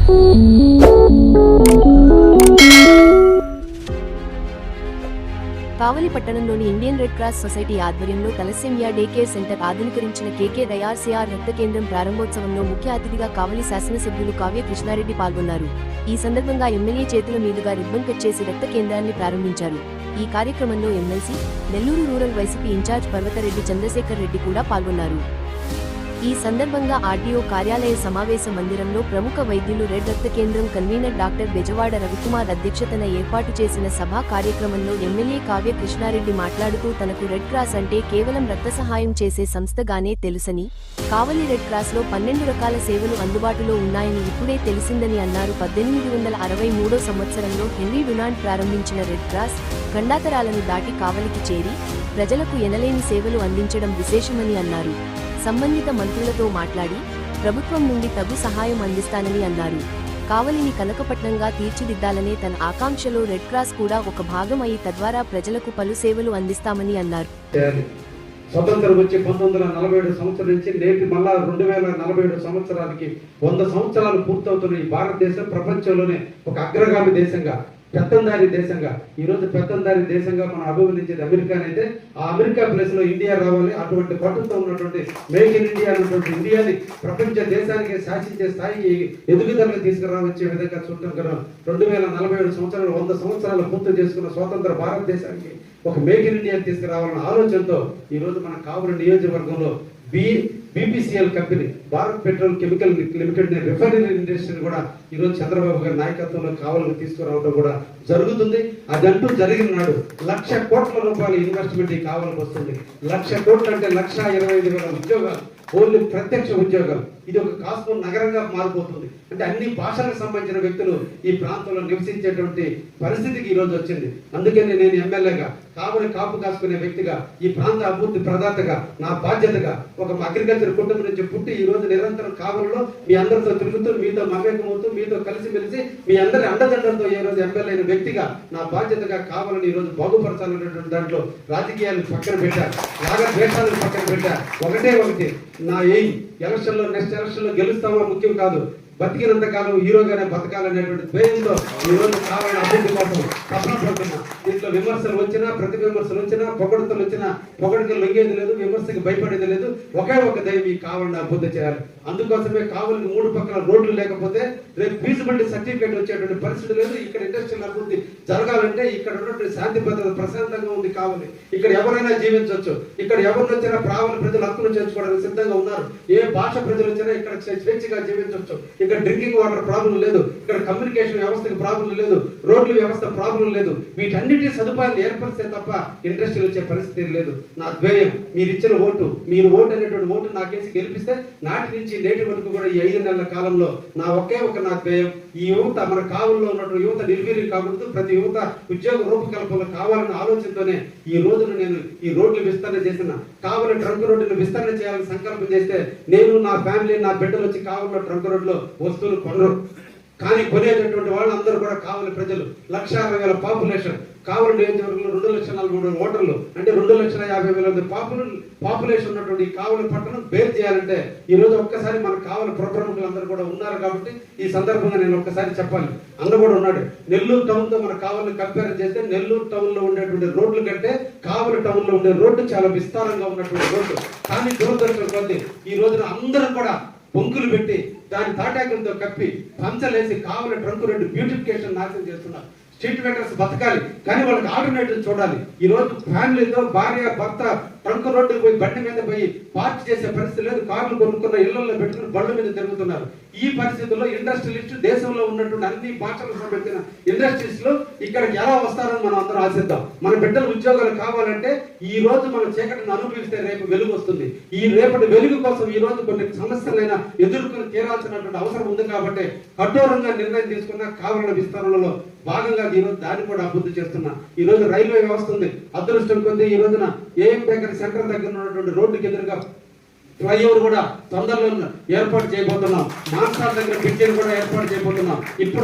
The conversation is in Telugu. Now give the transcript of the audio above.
కావలి పట్టణంలోని ఇండియన్ రెడ్ క్రాస్ సొసైటీ ఆధ్వర్యంలో తలస్సేమియా డే కేర్ సెంటర్ ఆధునీకరించిన కేకే దయార్సిఆర్ రక్త కేంద్రం ప్రారంభోత్సవంలో ముఖ్య అతిథిగా కావలి శాసనసభ్యులు కావ్య కృష్ణారెడ్డి పాల్గొన్నారు. ఈ సందర్భంగా ఎమ్మెల్యే చేతుల మీదుగా రిబ్బన్ కట్ చేసి రక్త కేంద్రాన్ని ప్రారంభించారు. ఈ కార్యక్రమంలో MLC, Nellore rural YCP in charge Parvathareddy Chandrasekhar Reddy కూడా పాల్గొన్నారు. ఈ సందర్భంగా ఆర్డీఓ కార్యాలయ సమావేశ మందిరంలో ప్రముఖ వైద్యులు రెడ్ రక్త కేంద్రం కన్వీనర్ డాక్టర్ బెజవాడ రవికుమార్ అధ్యక్షతన ఏర్పాటు చేసిన సభా కార్యక్రమంలో ఎమ్మెల్యే కావ్య కృష్ణారెడ్డి మాట్లాడుతూ తనకు రెడ్ క్రాస్ అంటే కేవలం రక్త సహాయం చేసే సంస్థగానే తెలుసని, కావలి రెడ్ క్రాస్ లో 12 రకాల సేవలు అందుబాటులో ఉన్నాయని ఇప్పుడే తెలిసిందని అన్నారు. 1863 సంవత్సరంలో హెన్రీ డునాంట్ ప్రారంభించిన రెడ్ క్రాస్ ఖండాతరాలను దాటి కావలికి చేరి ప్రజలకు ఎనలేని సేవలు అందించడం విశేషమని అన్నారు. సంబంధిత మంత్రులతో మాట్లాడి ప్రభుత్వం నుండి తగు సహాయం అందిస్తానని అన్నారు. కావలిని కనకపట్నంగా తీర్చిదిద్దాలనే తన ఆకాంక్షలో రెడ్ క్రాస్ కూడా ఒక భాగం అయి తద్వారా ప్రజలకు పలు సేవలు అందిస్తామని అన్నారు. స్వతంత్రం వచ్చి 1947 సంవత్సరం నుంచి నేటి మళ్ళా 2047 సంవత్సరానికి 100 సంవత్సరాలు పూర్తవుతున్న ఈ భారతదేశం ప్రపంచంలోనే ఒక అగ్రగామి దేశంగా, పెత్తందారి దేశంగా, ఈరోజు పెత్తందారి దేశంగా మనం అభివర్ణించేది అమెరికానైతే ఆ అమెరికా ప్లేస్ లో ఇండియా రావాలి. అటువంటి పట్టుతో ఉన్నటువంటి మేక్ ఇన్ ఇండియా అన్నటువంటి ఇండియాని ప్రపంచ దేశానికి శాసించే స్థాయికి ఎదుగుదలకు తీసుకురావచ్చే విధంగా చూడటం కదా 2047 సంవత్సరాలు 100 సంవత్సరాలు పూర్తి చేసుకున్న స్వతంత్ర భారతదేశానికి ఒక మేక్ ఇన్ ఇండియా తీసుకురావాలన్న ఆలోచనతో ఈరోజు మన కావలి నియోజకవర్గంలో BPCL company, Bharat petrol chemical limited refinery ఇండస్ట్రీని కూడా ఈరోజు చంద్రబాబు గారి నాయకత్వంలో కావలికి తీసుకురావడం కూడా జరుగుతుంది. అదంటూ జరిగిన నాడు 1,00,000 కోట్ల రూపాయల ఇన్వెస్ట్మెంట్ ఈ కావలికి వస్తుంది. 1,00,000 కోట్లు అంటే 1,25,000 ఉద్యోగాలు, ఓన్లీ ప్రత్యక్ష ఉద్యోగాలు. ఇది ఒక కాస్మో నగరంగా మారిపోతుంది. అంటే అన్ని భాషలకు సంబంధించిన వ్యక్తులు ఈ ప్రాంతంలో నివసించేటువంటి పరిస్థితికి ఈ రోజు వచ్చింది. అందుకని నేను ఎమ్మెల్యేగా, కావలి కాపు కాసుకునే వ్యక్తిగా, ఈ ప్రాంత అభివృద్ధి ప్రదాతగా, నా బాధ్యతగా ఒక అగ్రికల్చర్ కుటుంబం నుంచి పుట్టి ఈ రోజు నిరంతరం కావలిలో మీ అందరితో తిరుగుతూ, మీతో మమేకమవుతూ, మీతో కలిసిమెలిసి మీ అందరి అండదండలతో ఈ రోజు ఎమ్మెల్యే అయిన వ్యక్తిగా నా బాధ్యతగా కావాలని ఈ రోజు బాగుపరచాలనేటువంటి దాంట్లో రాజకీయాలను పక్కన పెట్టా, రాగద్వేషాలను పక్కన పెట్టా. ఒకటి నా ఎయిమ్ ఎలక్షన్లో, నెక్స్ట్ ఎలక్షన్లో గెలుస్తామా ముఖ్యం కాదు, బతికినంత కాలం హీరోగానే బతకాలనేటువంటి ధ్యేయంతో ఈ రోజు కావాలని అభివృద్ధి కోసం తపన పడుతున్నా. దీంట్లో విమర్శలు వచ్చినా, ప్రతి విమర్శలు వచ్చినా, పొగడతలు వచ్చినా, పొగడికి లొంగేది లేదు, విమర్శకి భయపడేది లేదు. ఒకే ఒక దైవం ఈ కావాలని అభివృద్ధి చేయాలి. అందుకోసమే కావలికి 3 పక్కల రోడ్లు లేకపోతే రేపు ఫీజిబిలిటీ సర్టిఫికేట్ వచ్చేటువంటి పరిస్థితి లేదు. ఇక్కడ ఇండస్ట్రియల్ అభివృద్ధి జరగాలంటే ఇక్కడ ఉన్నటువంటి శాంతి భద్రత ప్రశాంతంగా ఉంది కావాలి. ఇక్కడ ఎవరైనా జీవించవచ్చు. ఇక్కడ ఎవరు వచ్చినా కావలి ప్రజలు హక్కును చేర్చుకోవడానికి సిద్ధంగా ఉన్నారు. ఏ భాష ప్రజలు వచ్చినా ఇక్కడ స్వేచ్ఛగా జీవించవచ్చు. ఇక్కడ డ్రింకింగ్ వాటర్ ప్రాబ్లం లేదు, ఇక్కడ కమ్యూనికేషన్ వ్యవస్థకి ప్రాబ్లం లేదు, రోడ్ల వ్యవస్థ ప్రాబ్లం లేదు. వీటన్నిటి సదుపాయాలు ఏర్పరిస్తే తప్ప ఇండస్ట్రీలు వచ్చే పరిస్థితి లేదు. నా ధ్యేయం మీరు ఇచ్చిన ఓటు, మీరు ఓటు అనేటువంటి ఓటు నాకేసి గెలిపిస్తే నాటి నుంచి నేటి వరకు కూడా ఈ 5 నెలల కాలంలో నా ఒకే ఒక నా ధ్యేయం, ఈ యువత, మన కావలిలో ఉన్నటువంటి యువత నిర్వీర్యం కాకూడదు, ప్రతి యువత ఉద్యోగ రూపకల్పనలో కావాలన్న ఆలోచనతోనే ఈ రోజున నేను ఈ రోడ్లు విస్తరణ చేసిన, కావలి ట్రంక్ రోడ్డును విస్తరణ చేయాలని సంకల్పం చేస్తే నేను, నా ఫ్యామిలీ, నా బిడ్డలు వచ్చి కావలిలో ట్రంక్ రోడ్లో వస్తువులు కొనరు. కానీ కొనేటటువంటి వాళ్ళందరూ కూడా కావలి ప్రజలు. 1,60,000 పాపులేషన్, కావలి నియోజకవర్గంలో 2,43,000 ఓటర్లు, అంటే 2,50,000 పాపులేషన్ ఉన్నటువంటి కావలి పట్టణం బేర్ చేయాలంటే ఈ రోజు ఒక్కసారి మన కావలి ప్రముఖులందరూ కూడా ఉన్నారు. కాబట్టి ఈ సందర్భంగా నేను ఒక్కసారి చెప్పాలి, అన్న కూడా ఉన్నాడు. నెల్లూరు టౌన్ తో మన కావలిని కంపేర్ చేస్తే నెల్లూరు టౌన్ లో ఉండేటువంటి రోడ్లు కంటే కావలి టౌన్ లో ఉండే రోడ్డు చాలా విస్తారంగా ఉన్నటువంటి రోడ్డు. కానీ దురదృష్టం కొద్ది ఈ రోజున అందరూ కూడా పొంకులు పెట్టి దాని తాటాకులతో కప్పి పంచలేసి కావలి ట్రంక్ రోడ్డు బ్యూటిఫికేషన్ నాశనం చేస్తున్నారు. స్ట్రీట్ వెండర్స్ బతకాలి, కానీ వాళ్ళకి ఆల్టర్నేటివ్ చూడాలి. ఈ రోజు ఫ్యామిలీతో భార్య భర్త ట్రంక్ రోడ్డుకు పోయి బండి మీద పోయి పార్క్ చేసే పరిస్థితి లేదు. కార్లు కొనుక్కున్న ఇళ్లలో పెట్టుకుని బళ్ళు మీద తిరుగుతున్నారు. ఈ పరిస్థితుల్లో ఇండస్ట్రియలిస్ట్, దేశంలో ఉన్నటువంటి అన్ని భాషలకు సంబంధించిన ఇండస్ట్రీస్ లో ఇక్కడికి ఎలా వస్తారని మనం అందరం ఆశిద్దాం. మన బిడ్డలు ఉద్యోగాలు కావాలంటే ఈ రోజు మనం చీకటిని అనుభవిస్తే రేపు వెలుగు వస్తుంది. ఈ రేపటి వెలుగు కోసం ఈ రోజు కొన్ని సమస్యలైనా ఎదుర్కొని తీరాల్సినటువంటి అవసరం ఉంది. కాబట్టి కఠోరంగా నిర్ణయం తీసుకున్న కావలి విస్తరణలో భాగంగా ఈ రోజు దాన్ని కూడా అభివృద్ధి చేస్తున్నా. ఈ రోజు రైల్వే వ్యవస్థ ఉంది. అదృష్టం కొద్ది ఈ రోజున ఏఎం బేకరీ సెంటర్ దగ్గర ఉన్నటువంటి రోడ్డుకి ఎదురుగా ఫ్లైఓవర్ కూడా తొందరలో ఏర్పాటు చేయబోతున్నాం. మాన్సార్ దగ్గర బ్రిడ్జిని కూడా ఏర్పాటు చేయబోతున్నాం. ఇప్పుడు